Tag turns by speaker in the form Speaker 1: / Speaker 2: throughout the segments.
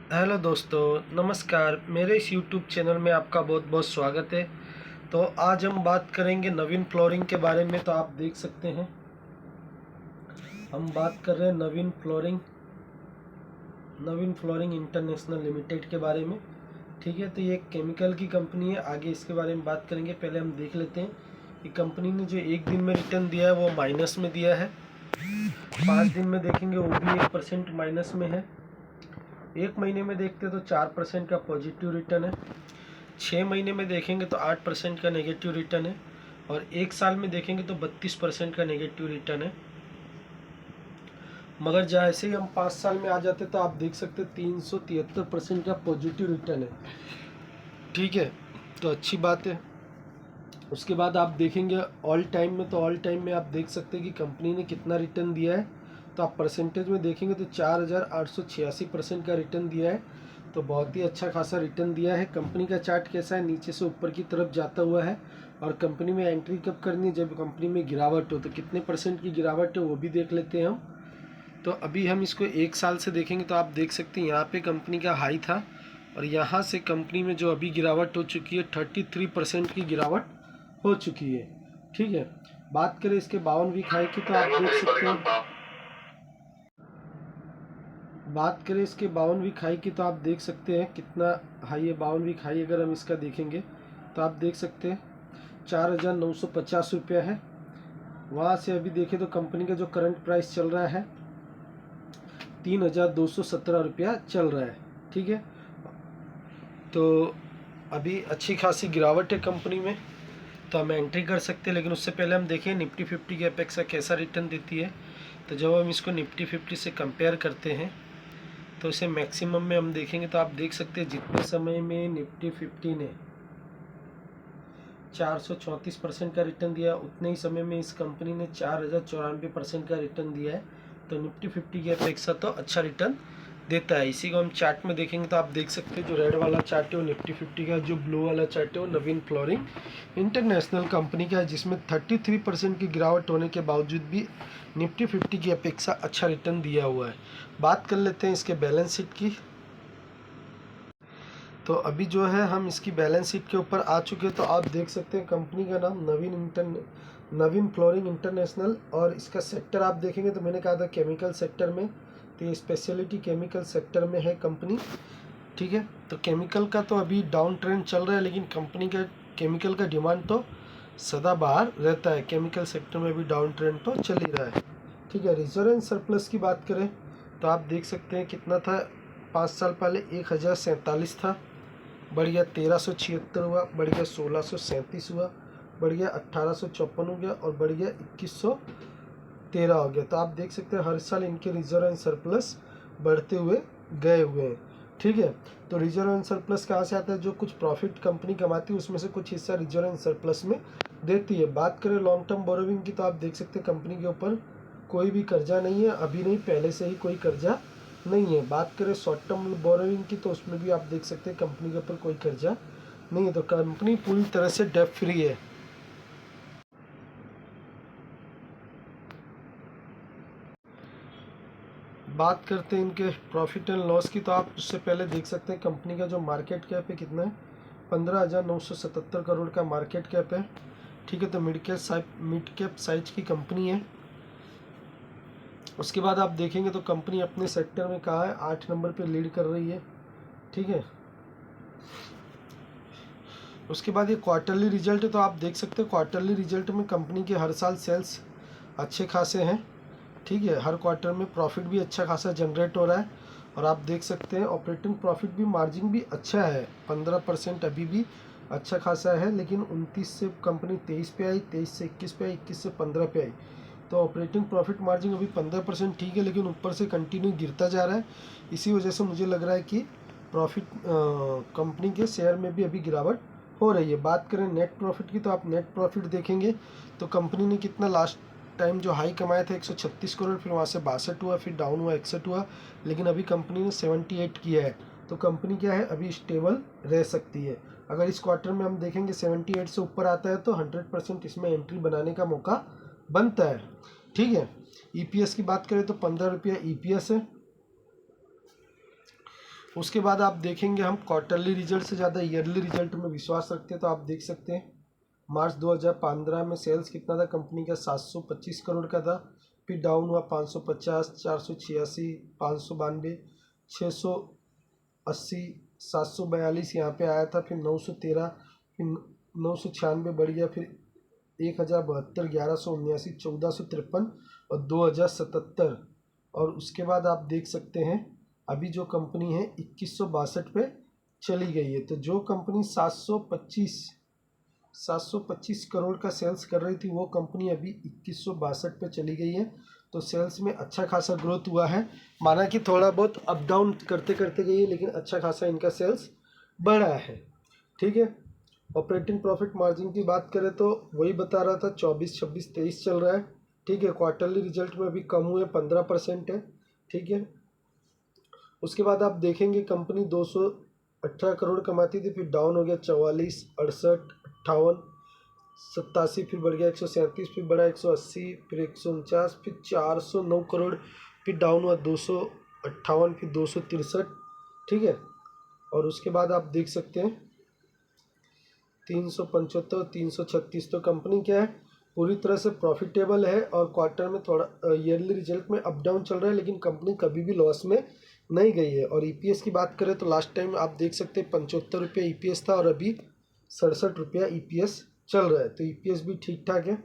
Speaker 1: Hello दोस्तों, नमस्कार। मेरे इस यूट्यूब चैनल में आपका बहुत बहुत स्वागत है। तो आज हम बात करेंगे नवीन फ्लोरिंग के बारे में। तो आप देख सकते हैं हम बात कर रहे हैं नवीन फ्लोरिंग इंटरनेशनल लिमिटेड के बारे में। ठीक है, तो ये एक केमिकल की कंपनी है। आगे इसके बारे में बात करेंगे। पहले हम देख लेते हैं कि कंपनी ने जो एक दिन में रिटर्न दिया है वो माइनस में दिया है। 5 दिन में देखेंगे वो भी 1% माइनस में है। एक महीने में देखते हैं तो 4% का पॉजिटिव रिटर्न है। 6 महीने में देखेंगे तो 8% का नेगेटिव रिटर्न है। और एक साल में देखेंगे तो 32% का नेगेटिव रिटर्न है। मगर जैसे ही हम 5 साल में आ जाते तो आप देख सकते 373% का पॉजिटिव रिटर्न है। ठीक है, तो अच्छी बात है। उसके बाद आप देखेंगे ऑल टाइम में आप देख सकते हैं कि कंपनी ने कितना रिटर्न दिया है। तो आप परसेंटेज में देखेंगे तो 4886% का रिटर्न दिया है। तो बहुत ही अच्छा खासा रिटर्न दिया है। कंपनी का चार्ट कैसा है, नीचे से ऊपर की तरफ जाता हुआ है। और कंपनी में एंट्री कब करनी है, जब कंपनी में गिरावट हो। तो कितने परसेंट की गिरावट है वो भी देख लेते हैं हम। तो अभी हम इसको एक साल से देखेंगे तो आप देख सकते हैं यहाँ पे कंपनी का हाई था। और यहाँ से कंपनी में जो अभी गिरावट हो चुकी है 33% की गिरावट हो चुकी है। ठीक है, बात करें इसके 52 वीक हाई की तो आप देख सकते हैं बात करें इसके 52 वीक हाई की तो आप देख सकते हैं कितना हाई है। 52 वीक हाई अगर हम इसका देखेंगे तो आप देख सकते हैं 4950 रुपया है। वहाँ से अभी देखें तो कंपनी का जो करंट प्राइस चल रहा है 3217 रुपया चल रहा है। ठीक है, तो अभी अच्छी खासी गिरावट है कंपनी में। तो हम एंट्री कर सकते हैं, लेकिन उससे पहले हम देखें निफ्टी 50 की अपेक्षा कैसा रिटर्न देती है। तो जब हम इसको निफ्टी 50 से कंपेयर करते हैं तो इसे मैक्सिमम में हम देखेंगे तो आप देख सकते हैं जितने समय में निफ्टी 50 ने 434% का रिटर्न दिया, उतने ही समय में इस कंपनी ने 4094% का रिटर्न दिया है। तो निफ्टी 50 की अपेक्षा तो अच्छा रिटर्न देता है। इसी को हम चार्ट में देखेंगे तो आप देख सकते हैं जो रेड वाला चार्ट है वो निफ्टी 50 का, जो ब्लू वाला चार्ट है वो नवीन फ्लोरिंग इंटरनेशनल कंपनी का है, जिसमें 33% की गिरावट होने के बावजूद भी निफ्टी 50 की अपेक्षा अच्छा रिटर्न दिया हुआ है। बात कर लेते हैं इसके बैलेंस शीट की। तो अभी जो है हम इसकी बैलेंस शीट के ऊपर आ चुके हैं। तो आप देख सकते हैं कंपनी का नाम नवीन फ्लोरिंग इंटरनेशनल। और इसका सेक्टर आप देखेंगे तो मैंने कहा था केमिकल सेक्टर में, तो ये स्पेशलिटी केमिकल सेक्टर में है कंपनी। ठीक है, तो केमिकल का तो अभी डाउन ट्रेंड चल रहा है, लेकिन कंपनी का केमिकल का डिमांड तो सदाबहार रहता है। केमिकल सेक्टर में भी डाउन ट्रेंड तो चल ही रहा है। ठीक है, रिजर्व एंड सरप्लस की बात करें तो आप देख सकते हैं कितना था। 5 साल पहले 1047 था, बढ़ गया 1376 हुआ, बढ़ गया 1637 हुआ, बढ़ गया 1854 हो गया, और बढ़ गया 2113 हो गया। तो आप देख सकते हैं हर साल इनके रिजर्व एंड सरप्लस बढ़ते हुए गए हुए हैं। ठीक है, तो रिजर्व एंड सरप्लस कहाँ से आता है, जो कुछ प्रॉफिट कंपनी कमाती है उसमें से कुछ हिस्सा रिजर्व एंड सरप्लस में देती है। बात करें लॉन्ग टर्म बोरोविंग की तो आप देख सकते हैं कंपनी के ऊपर कोई भी कर्जा नहीं है, अभी नहीं पहले से ही कोई कर्जा नहीं है। बात करें शॉर्ट टर्म बोरोइंग की तो उसमें भी आप देख सकते हैं कंपनी के ऊपर कोई कर्जा नहीं है। तो कंपनी पूरी तरह से डेट फ्री है। बात करते हैं इनके प्रॉफिट एंड लॉस की तो आप उससे पहले देख सकते हैं कंपनी का जो मार्केट कैप है कितना है, 15,977 करोड़ का मार्केट कैप है। ठीक है, तो मिड कैप साइज की कंपनी है। उसके बाद आप देखेंगे तो कंपनी अपने सेक्टर में कहाँ है, 8 नंबर पे लीड कर रही है। ठीक है, उसके बाद ये क्वार्टरली रिजल्ट है तो आप देख सकते हैं क्वार्टरली रिजल्ट में कंपनी के हर साल सेल्स अच्छे खासे हैं। ठीक है, हर क्वार्टर में प्रॉफिट भी अच्छा खासा जनरेट हो रहा है। और आप देख सकते हैं ऑपरेटिंग प्रॉफिट भी, मार्जिन भी अच्छा है, 15% अभी भी अच्छा खासा है। लेकिन 29 से कंपनी 23 पे आई, 23 से 21 पे आई, 21 से 15 पे आई। तो ऑपरेटिंग प्रॉफिट मार्जिन अभी 15% ठीक है, लेकिन ऊपर से कंटिन्यू गिरता जा रहा है। इसी वजह से मुझे लग रहा है कि प्रॉफिट कंपनी के शेयर में भी अभी गिरावट हो रही है। बात करें नेट प्रॉफिट की तो आप नेट प्रॉफिट देखेंगे तो कंपनी ने कितना लास्ट टाइम जो हाई कमाया था 136 करोड़, फिर वहाँ से 62 हुआ, फिर डाउन हुआ 61 हुआ, लेकिन अभी कंपनी ने 78 किया है। तो कंपनी क्या है, अभी स्टेबल रह सकती है। अगर इस क्वार्टर में हम देखेंगे 78 से ऊपर आता है तो 100% इसमें एंट्री बनाने का मौका बनता है। ठीक है, ईपीएस की बात करें तो 15 रुपया ईपीएस है। उसके बाद आप देखेंगे हम क्वार्टरली रिजल्ट से ज़्यादा ईयरली रिजल्ट में विश्वास रखते हैं, तो आप देख सकते हैं मार्च 2015 में सेल्स कितना था कंपनी का, 725 करोड़ का था। फिर डाउन हुआ 550, 486, 592, 680, 742 यहाँ पे आया था। फिर 913, फिर 996 बढ़ गया, फिर 1072, 1179, 1453 और 2077। और उसके बाद आप देख सकते हैं अभी जो कंपनी है 2162 पे चली गई है। तो जो कंपनी 725 करोड़ का सेल्स कर रही थी वो कंपनी अभी 2162 पे चली गई है। तो सेल्स में अच्छा खासा ग्रोथ हुआ है, माना कि थोड़ा बहुत अप डाउन करते करते गई है, लेकिन अच्छा खासा इनका सेल्स बढ़ा है। ठीक है, ऑपरेटिंग प्रॉफिट मार्जिन की बात करें तो वही बता रहा था 24, 26, 23 चल रहा है। ठीक है, क्वार्टरली रिजल्ट में अभी कम हुए 15% है। ठीक है, उसके बाद आप देखेंगे कंपनी 218 करोड़ कमाती थी, फिर डाउन हो गया 44, 68, 58, 87, फिर बढ़ गया 137, फिर बढ़ा 180, फिर 149, फिर 409 करोड़, फिर डाउन हुआ 258, फिर 263। ठीक है, और उसके बाद आप देख सकते हैं 375, 336। तो कंपनी क्या है, पूरी तरह से प्रॉफिटेबल है और क्वार्टर में थोड़ा ईयरली रिजल्ट में अप डाउन चल रहा है, लेकिन कंपनी कभी भी लॉस में नहीं गई है। और ईपीएस की बात करें तो लास्ट टाइम आप देख सकते हैं 75 रुपये ईपीएस था और अभी 67 रुपया ईपीएस चल रहा है। तो ईपीएस भी ठीक ठाक है।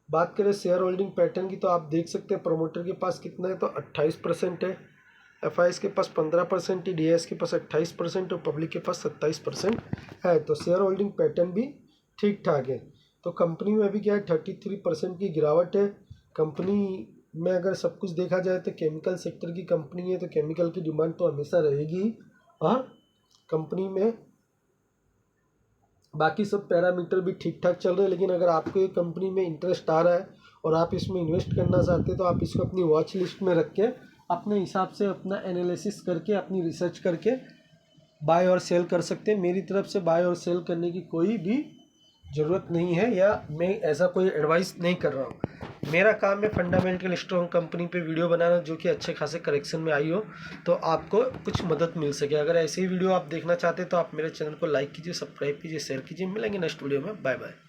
Speaker 1: बात करें शेयर होल्डिंग पैटर्न की तो आप देख सकते हैं प्रमोटर के पास कितना है, तो 28% है, एफआईएस के पास 15% है, डीएस के पास 28% और पब्लिक के पास 27% है। तो शेयर होल्डिंग पैटर्न भी ठीक ठाक है। तो कंपनी में अभी क्या है 33% की गिरावट है। कंपनी में अगर सब कुछ देखा जाए तो केमिकल सेक्टर की कंपनी है, तो केमिकल की डिमांड तो हमेशा रहेगी ही। और कंपनी में बाकी सब पैरामीटर भी ठीक ठाक चल रहे हैं। लेकिन अगर आपको ये कंपनी में इंटरेस्ट आ रहा है और आप इसमें इन्वेस्ट करना चाहते हैं तो आप इसको अपनी वॉच लिस्ट में रख के अपने हिसाब से अपना एनालिसिस करके अपनी रिसर्च करके बाय और सेल कर सकते हैं। मेरी तरफ से बाय और सेल करने की कोई भी ज़रूरत नहीं है, या मैं ऐसा कोई एडवाइस नहीं कर रहा हूँ। मेरा काम है फंडामेंटल स्ट्रॉन्ग कंपनी पे वीडियो बनाना जो कि अच्छे खासे करेक्शन में आई हो, तो आपको कुछ मदद मिल सके। अगर ऐसे ही वीडियो आप देखना चाहते हैं तो आप मेरे चैनल को लाइक कीजिए, सब्सक्राइब कीजिए, शेयर कीजिए। मिलेंगे नेक्स्ट वीडियो में। Bye bye.